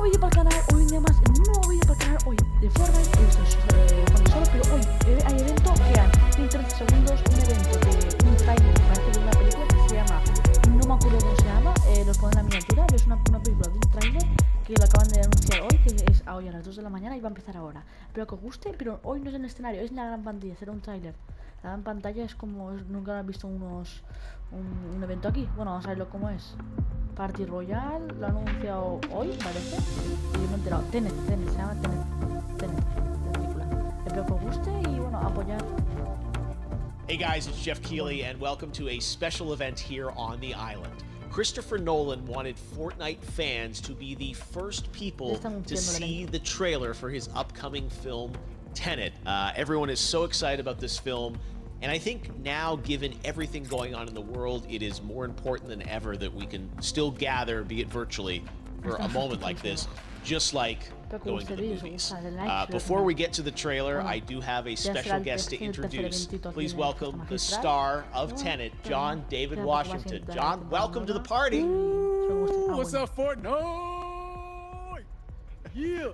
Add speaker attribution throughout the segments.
Speaker 1: vídeo para el canal, hoy un día más, en un nuevo vídeo para el canal, hoy de Fortnite, con solo, pero hoy hay evento, quedan 30 segundos, un evento de un trailer, parece que es una película que se llama, no me acuerdo cómo se llama, los pongo en la miniatura, pero es una película de un trailer que lo acaban de anunciar hoy, que es hoy a las 2 de la mañana y va a empezar ahora. Espero que os guste, pero hoy no es en el escenario, es en la gran pantalla, será un trailer. La gran pantalla es como, nunca han visto un evento aquí. Bueno, vamos a verlo cómo es. Party Royale, lo han anunciado hoy, parece. Y me he enterado. Tenet, se llama Tenet, la película. Espero que os guste y bueno, apoyar.
Speaker 2: Hey guys, it's Jeff Keighley and welcome to a special event here on the island. Christopher Nolan wanted Fortnite fans to be the first people to see the trailer for his upcoming film, Tenet. Everyone is so excited about this film, and I think now, given everything going on in the world, it is more important than ever that we can still gather, be it virtually, for a moment like this, just like going to the movies. Before we get to the trailer, I do have a special guest to introduce. Please welcome the star of Tenet, John David Washington. John, welcome to the party.
Speaker 3: What's up, Fortnite? Yeah.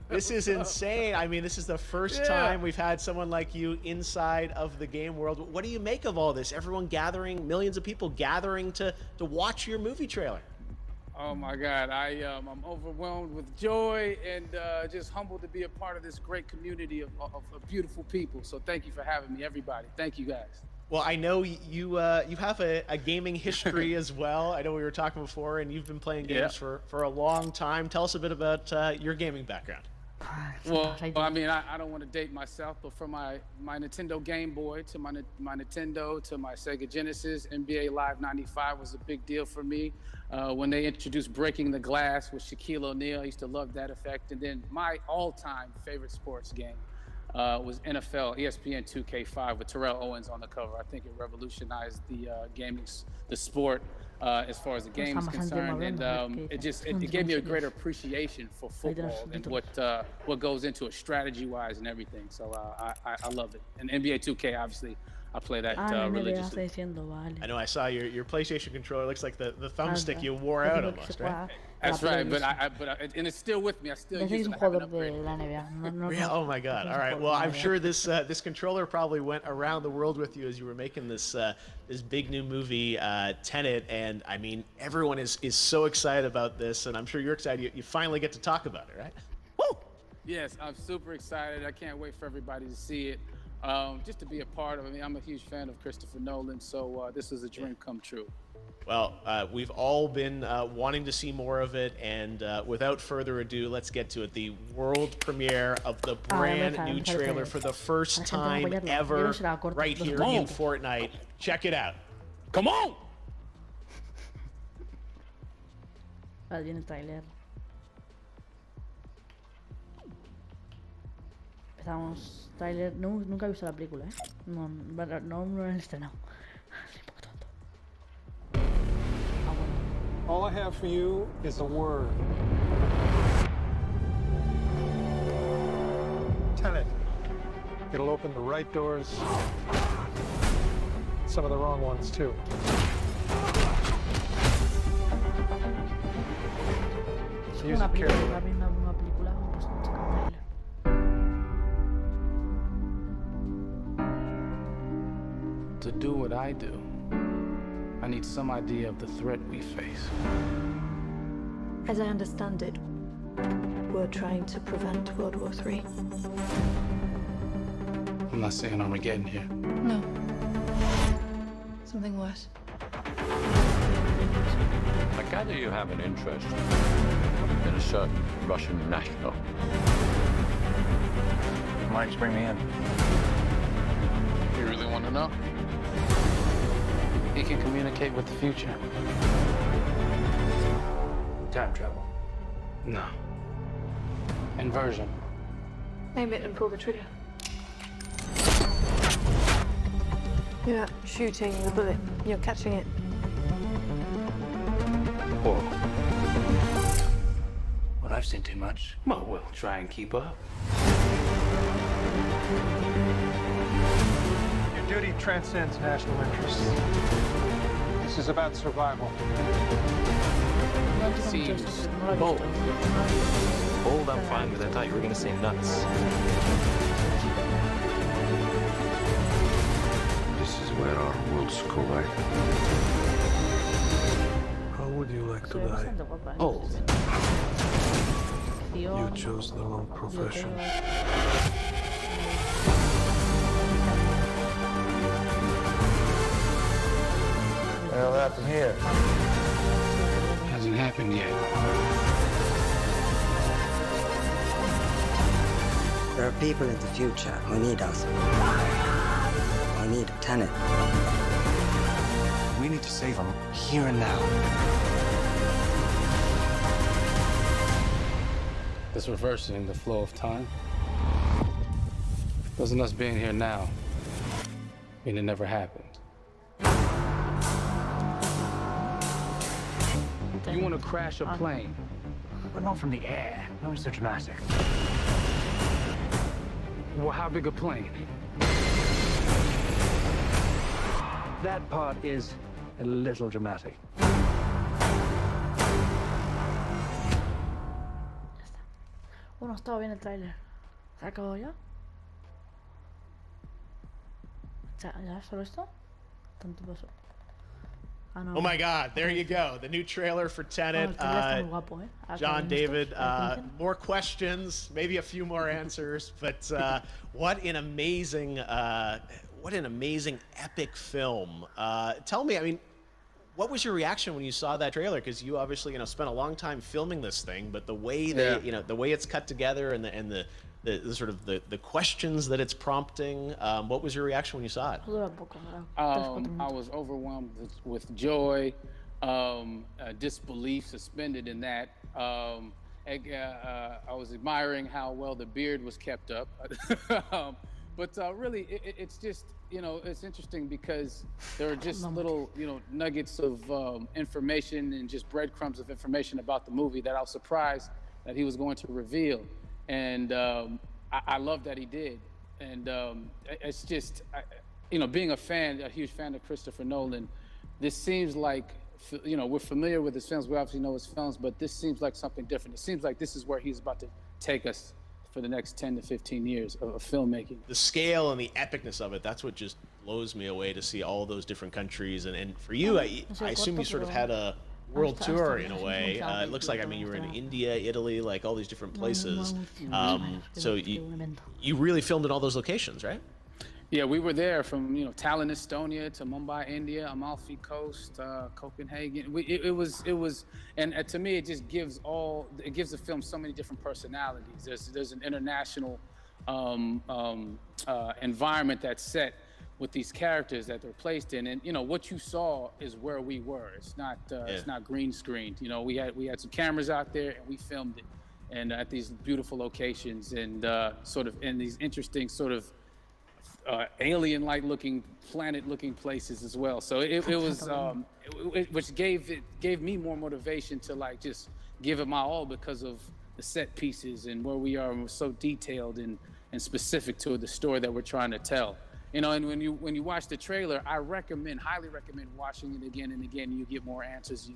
Speaker 2: This is insane. I mean, this is the first time we've had someone like you inside of the game world. What do you make of all this? Everyone gathering, millions of people gathering to watch your movie trailer.
Speaker 3: Oh my God, I'm overwhelmed with joy and just humbled to be a part of this great community of beautiful people. So thank you for having me, everybody. Thank you guys.
Speaker 2: Well, I know you have a gaming history as well. I know we were talking before, and you've been playing games for a long time. Tell us a bit about your gaming background.
Speaker 3: Well, I mean, I don't want to date myself, but from my Nintendo Game Boy to my Nintendo to my Sega Genesis, NBA Live 95 was a big deal for me. When they introduced Breaking the Glass with Shaquille O'Neal, I used to love that effect. And then my all-time favorite sports game was NFL ESPN 2K5 with Terrell Owens on the cover. I think it revolutionized the sport as far as the game is concerned, and it gave me a greater appreciation for football and what goes into it strategy-wise and everything. So I love it. And NBA 2K, obviously, I play that religiously.
Speaker 2: I know I saw your PlayStation controller. Looks like the thumbstick you wore out almost, right?
Speaker 3: That's right, but and it's still with me. I still use it.
Speaker 2: Oh my God! All right. Well, I'm sure this controller probably went around the world with you as you were making this big new movie, Tenet. And I mean, everyone is so excited about this, and I'm sure you're excited. You finally get to talk about it, right?
Speaker 3: Woo! Yes, I'm super excited. I can't wait for everybody to see it. Just to be a part of it. I mean, I'm a huge fan of Christopher Nolan, so this is a dream come true.
Speaker 2: Well, we've all been wanting to see more of it, and without further ado, let's get to it. The world premiere of the brand new trailer for the first time ever right here in Fortnite. Check it out.
Speaker 3: Come on!
Speaker 1: Vale, viene el trailer. Empezamos. Trailer. No, nunca he visto la película, ¿eh? No lo he estrenado. Soy un poco tonto. Ah, bueno.
Speaker 4: All I have for you is a word. Tenet. It'll open the right doors. Some of the wrong ones, too. Use it carefully.
Speaker 1: Una película, pues no sé qué trailer.
Speaker 3: To do what I do, I need some idea of the threat we face.
Speaker 5: As I understand it, we're trying to prevent World War III.
Speaker 3: I'm not saying Armageddon here.
Speaker 5: No. Something worse.
Speaker 6: I gather you have an interest in a certain Russian national.
Speaker 4: Mike's bring me in.
Speaker 3: You really want to know? He can communicate with the future.
Speaker 4: Time travel.
Speaker 3: No. Inversion.
Speaker 5: Aim it and pull the trigger. You're not shooting the bullet, you're catching it.
Speaker 3: Whoa. Well, I've seen too much. Well, we'll try and keep up.
Speaker 4: Your duty transcends national interests. This is about survival.
Speaker 1: No
Speaker 3: seems bold.
Speaker 7: Bold, I'm fine with. I thought you were gonna say nuts.
Speaker 8: This is where our worlds collide.
Speaker 4: How would you like to die?
Speaker 3: Bold.
Speaker 4: You chose the wrong profession.
Speaker 8: Well, happened here.
Speaker 3: Hasn't happened yet.
Speaker 9: There are people in the future who need us. I need Tenet.
Speaker 7: We need to save them here and now.
Speaker 3: This reversing the flow of time. Doesn't us being here now mean it never happened? You want to crash a plane,
Speaker 7: But not from the air. No, it's so dramatic.
Speaker 3: well, how big a plane?
Speaker 7: That part is a little dramatic.
Speaker 1: Bueno, estaba bien el tráiler. ¿Se ha acabado ya? ¿Ya solo esto? Tanto pasó. Ah, no.
Speaker 2: Oh my God, there you go. The new trailer for Tenet. John David, more questions, maybe a few more answers, but what an amazing epic film. Tell me, I mean, what was your reaction when you saw that trailer? Because you obviously, spent a long time filming this thing, but the way the way it's cut together and the sort of the questions that it's prompting, what was your reaction when you saw it?
Speaker 3: I was overwhelmed with joy, disbelief suspended in that. I was admiring how well the beard was kept up. But really, it's just, it's interesting because there are just little, nuggets of information and just breadcrumbs of information about the movie that I was surprised that he was going to reveal. And I love that he did. And it's just, being a huge fan of Christopher Nolan, this seems like, we're familiar with his films, we obviously know his films, but this seems like something different. It seems like this is where he's about to take us for the next 10 to 15 years of filmmaking.
Speaker 2: The scale and the epicness of it, that's what just blows me away, to see all those different countries. And for you, I assume you sort of had a world tour in a way. It looks like, you were in India, Italy, like all these different places. So you really filmed in all those locations, right?
Speaker 3: Yeah, we were there from Tallinn, Estonia, to Mumbai, India, Amalfi Coast, Copenhagen. It was, and to me, it just gives the film so many different personalities. There's an international environment that's set with these characters that they're placed in, and what you saw is where we were. It's not green screened. We had some cameras out there and we filmed it, and at these beautiful locations and sort of in these interesting sort of alien-like looking, planet-looking places as well. So it was, which gave me more motivation to just give it my all because of the set pieces and where we are, and we're so detailed and specific to the story that we're trying to tell. And when you watch the trailer, I highly recommend watching it again and again. You get more answers.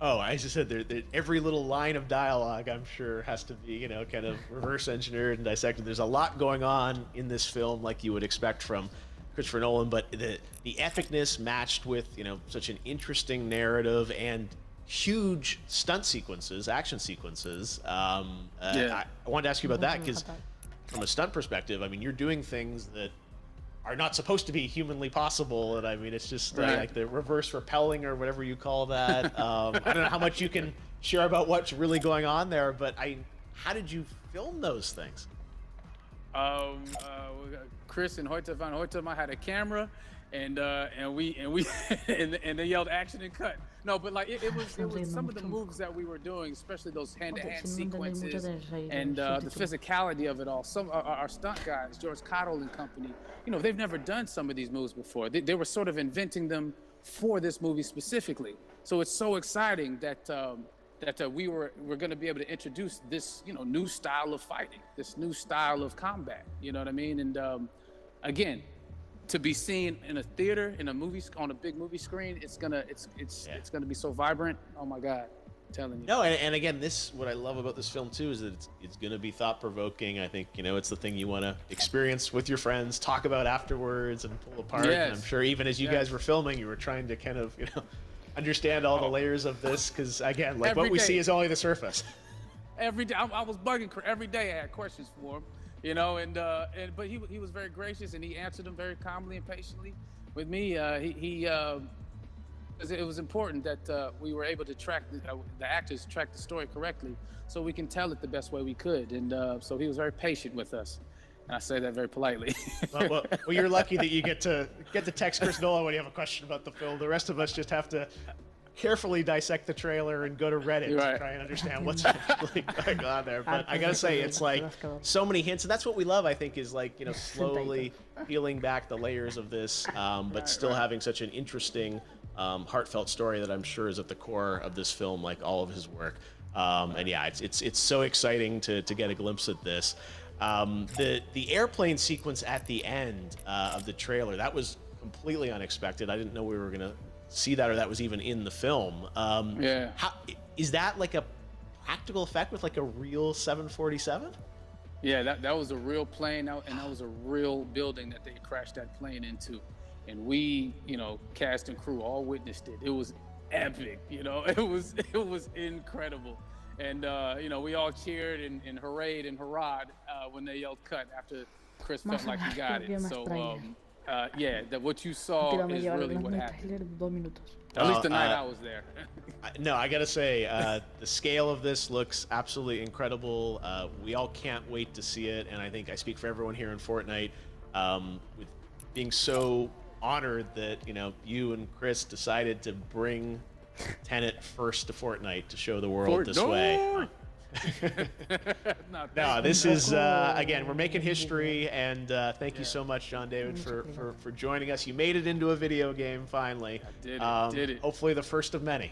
Speaker 3: Oh,
Speaker 2: I just said every little line of dialogue, I'm sure, has to be, kind of reverse engineered and dissected. There's a lot going on in this film, like you would expect from Christopher Nolan, but the epicness matched with, such an interesting narrative and huge stunt sequences, action sequences. I wanted to ask you about that because from a stunt perspective, you're doing things that are not supposed to be humanly possible, and it's just like the reverse rappelling or whatever you call that. I don't know how much you can share about what's really going on there, but how did you film those things?
Speaker 3: Chris and Hoyte van Hoytema had a camera, and they yelled action and cut. No, but it was some of the moves that we were doing, especially those hand-to-hand sequences and the physicality of it all. Some our stunt guys, George Cottle and company, they've never done some of these moves before. They were sort of inventing them for this movie specifically. So it's so exciting that we're going to be able to introduce this new style of fighting, this new style of combat. You know what I mean? And again, to be seen in a theater, in a movie, on a big movie screen, it's gonna be so vibrant. Oh my God, I'm telling you.
Speaker 2: No, and again, what I love about this film too is that it's gonna be thought provoking. I think it's the thing you want to experience with your friends, talk about afterwards, and pull apart.
Speaker 3: Yes.
Speaker 2: And I'm sure even as you guys were filming, you were trying to kind of understand all the layers of this, because again, like
Speaker 3: Every
Speaker 2: what we
Speaker 3: day.
Speaker 2: see is only the surface.
Speaker 3: Every day, I was bugging every day. I had questions for him, but he was very gracious, and he answered them very calmly and patiently with me. It was important that we were able to track the actors track the story correctly, so we can tell it the best way we could. And so he was very patient with us, and I say that very politely.
Speaker 2: well, you're lucky that you get to text Chris Nolan when you have a question about the film. The rest of us just have to carefully dissect the trailer and go to Reddit to try and understand what's really going on there. But I gotta say, it's like so many hints, and that's what we love. I think is like slowly peeling back the layers of this, but still having such an interesting, heartfelt story that I'm sure is at the core of this film, like all of his work. And yeah, it's so exciting to get a glimpse at this. The airplane sequence at the end of the trailer, that was completely unexpected. I didn't know we were gonna see that, or that was even in the film. How is that, like a practical effect with like a real 747?
Speaker 3: Yeah, that was a real plane, and that was a real building that they crashed that plane into, and we, cast and crew all witnessed it. It was epic, it was incredible, and we all cheered and hurrayed and hurrahed when they yelled cut after Chris felt like he got it. So that what you saw is really what happened. At least the night I was there.
Speaker 2: No, I gotta say, the scale of this looks absolutely incredible. We all can't wait to see it, and I think I speak for everyone here in Fortnite, with being so honored that you and Chris decided to bring Tenet first to Fortnite to show the world this way. No, this is again, we're making history, and thank you so much, John David, for joining us. You made it into a video game finally.
Speaker 3: I did it.
Speaker 2: Hopefully the first of many.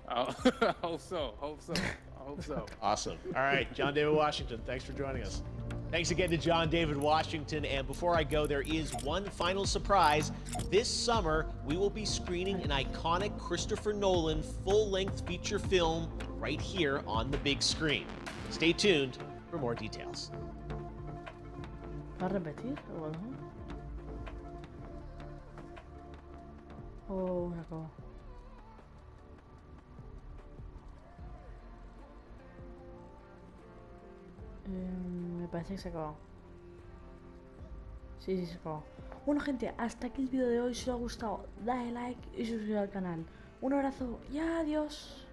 Speaker 3: Hope so.
Speaker 2: Awesome. All right, John David Washington, thanks for joining us. Thanks again to John David Washington. And before I go, there is one final surprise. This summer, we will be screening an iconic Christopher Nolan full-length feature film right here on the big screen. Stay tuned for more details.
Speaker 1: ¿Va a repetir o algo? Oh, se acabó. Me parece que se acabó. Sí, se acabó. Bueno, gente, hasta aquí el vídeo de hoy. Si os ha gustado, dale like y suscribiros al canal. Un abrazo y adiós.